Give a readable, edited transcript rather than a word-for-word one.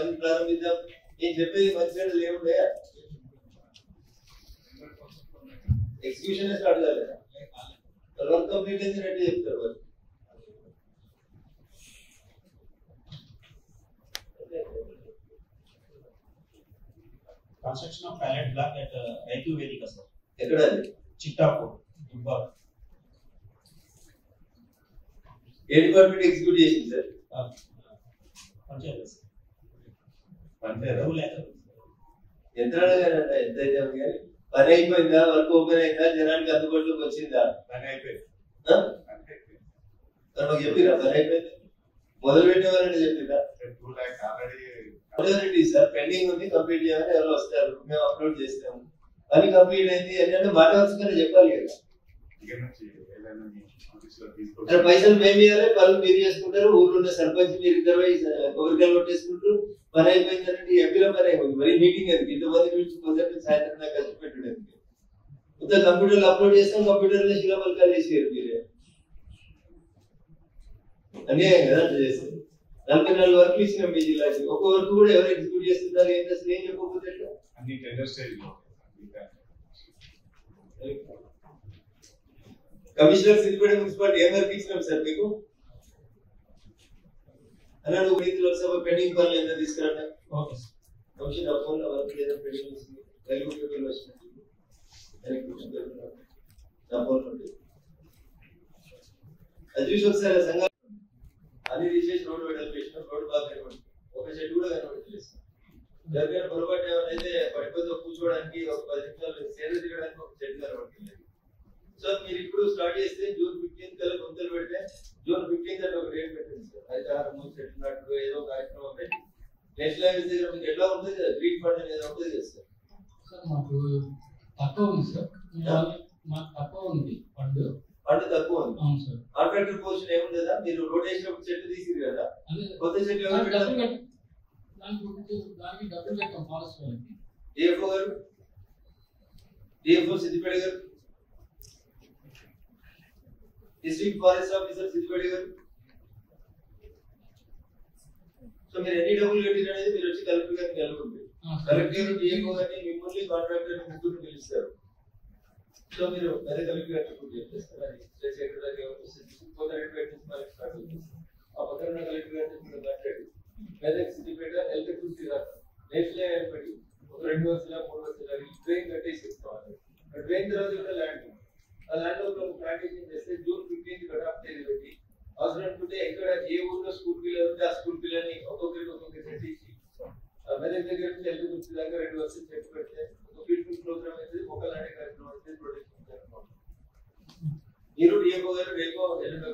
పని ప్రారంభిద్దాం. నేను చెప్పేది మంచిగా లేవుండే ఎగ్జిక్యూషన్ స్టార్ట్ కాలేదా? వర్క్ కంప్లీట్ అయింది రెడీ చెప్తారు వాళ్ళు. Construction of pallet block at IQ Vedika sir. ఎక్కడ అది? Chittapur, Dubai. ఏ డిపార్ట్మెంట్ ఎగ్జిక్యూట్ చేసింది sir? Panchayati sir. Panchayati 2 lakh. ఎంత అడగాలంట? ఎంత అయితే కానీ పని అయిపోయిందా? వర్క్ ఓపెన్ అయిందా? జనానికి అందుబాటులోకి వచ్చిందా? పని అయిపోయింది. మాకు చెప్పిరా పని అయిపోయింది? మొదలు పెట్టేవారంటే చెప్పిరా? 2 lakh ఆల్రెడీ సార్ పెండింగ్ ఉంది, కంప్లీట్ చేయాలని ఎవరు వస్తారు, మేము అప్లోడ్ చేస్తాము. పని కంప్లీట్ అయింది అంటే మాట వరుసగానే చెప్పాలి కదా. పైసలు మేము ఇవ్వాలి, పనులు మీరు చేసుకుంటారు. ఊర్లో ఉన్న సర్పంచ్ మీరు ఇద్దరు కొబ్బరికాయలు కొట్టేసుకుంటారు. పని అయిపోయిందంటే ఎంపీలో పని అయిపోయింది. మరి మీటింగ్ అది ఇంతమంది నుంచి పొద్దున్న సాయంత్రం దాకా కష్టపెట్టడం. మొత్తం కంప్యూటర్లో అప్లోడ్ చేస్తాం, కంప్యూటర్లో శిలాపలకాలు చేసేయారు మీరే. అన్యాయం కదా అట్లా చేస్తారు. 44 వర్క్లు ఇచ్చినాం మీ జిల్లాకి. ఒక్క వర్క్ కూడా ఎవరు ఎగ్జిక్యూట్ చేస్తున్నారు ఏంటి అసలు ఏం చెప్పకపోతే అన్ని టెండర్ స్టేజ్ లో. కమిషనర్ సిద్దిపేట మున్సిపాలిటీ ఏం వర్క్ ఇచ్చినాం సార్ మీకు? అలా నువ్వు రైతు లోక్సభ పెండింగ్ పనులు ఎంత తీసుకురండి. కమిషనర్ ఫోన్ వర్క్ ఏదో పెండింగ్ వస్తుంది, రైల్వే పేపర్లు వచ్చినట్టు నా ఫోన్ నుండి అది చూసి ఒకసారి సంఘం అన్ని తీసేసి రోడ్డు వెడల్పేసిన రోడ్డు బాగా కనబడుతుంది. ఒక చెట్టు కూడా కనబడలేదు. దగ్గర పొరపాటు ఏమైతే పడిపోతే కూర్చోవడానికి ఒక 10 నిమిషాలు సేద తీయడానికి ఒక చెట్టు కనబడుతుంది. సో మీరు ఇప్పుడు స్టార్ట్ చేస్తే June 15 కల్లా గుంతలు పెడితే June 15 అంటే ఒక డేట్ పెట్టింది సార్. అయితే 6 చెట్లు నాటు ఏదో కార్యక్రమం పెట్టి నేషనల్ హైవేస్ దగ్గర మీకు ఎట్లా ఉంటుంది కదా, గ్రీన్ ఫండ్ అనేది ఉంటుంది కదా సార్. మాకు తక్కువ ఉంది సార్, మాకు తక్కువ ఉంది ఫండ్ తక్కువ ఉంది. అవును సార్. Contractor portion ఏముంటుందా? మీరు రోడ్ వేసినప్పుడు చెట్లు తీసిరు కదా, కొత్త చెట్లు దానికి డబ్బులు కట్టాం ఫారెస్ట్ వాళ్ళకి. డిఎఫ్ఓ గారు, డిఎఫ్ఓ సిద్దిపేట గారు, డిస్ట్రిక్ట్ ఫారెస్ట్ ఆఫీసర్ సిద్దిపేట గారు. సో మీరు ఎన్ని డబ్బులు కట్టిన అనేది మీరు వచ్చి కలెక్టర్ గారిని కలుగుతుంది. కలెక్టర్ డిఎఫ్ఓ గారిని మిమ్మల్ని కాంట్రాక్టర్ ముగ్గురు పిలుస్తారు. సో మీరు పెద్ద కలెక్టర్ గారిని చెప్పేస్తారు. అది ఆ పక్కన కలెక్టర్ గారిని మాట్లాడి మెదక్ సిద్దిపేట ఎల్కెట్ నేషనల్ పెట్టి ఒక 2 వర్షాల 3 వర్షాల ట్రైన్ కట్టేసి ఇస్తాం. ట్రైన్ తర్వాత కూడా ల్యాండ్, ఆ ల్యాండ్ లో ప్లాంటేషన్ చేస్తే June 15 కట్ ఆఫ్ తేదీ పెట్టి అవసరం అనుకుంటే ఎక్కడ ఏ ఊర్లో స్కూల్ పిల్లలు ఉంటే ఆ స్కూల్ పిల్లని ఒక్కొక్కరికి ఒక్కొక్కరి సెట్ ఇచ్చి మెదక్ దగ్గర నుంచి ఎల్కెట్ దాకా 2 వర్షాలు చెట్టు పెడితే ఒక బ్యూటిఫుల్ ప్రోగ్రామ్ అయితే మొక్కలు నాటే కార్యక్రమం అయితే ప్రొటెక్షన్. మీరు డిఎఫ్ఓ గారు రేపు ఎల్లుండో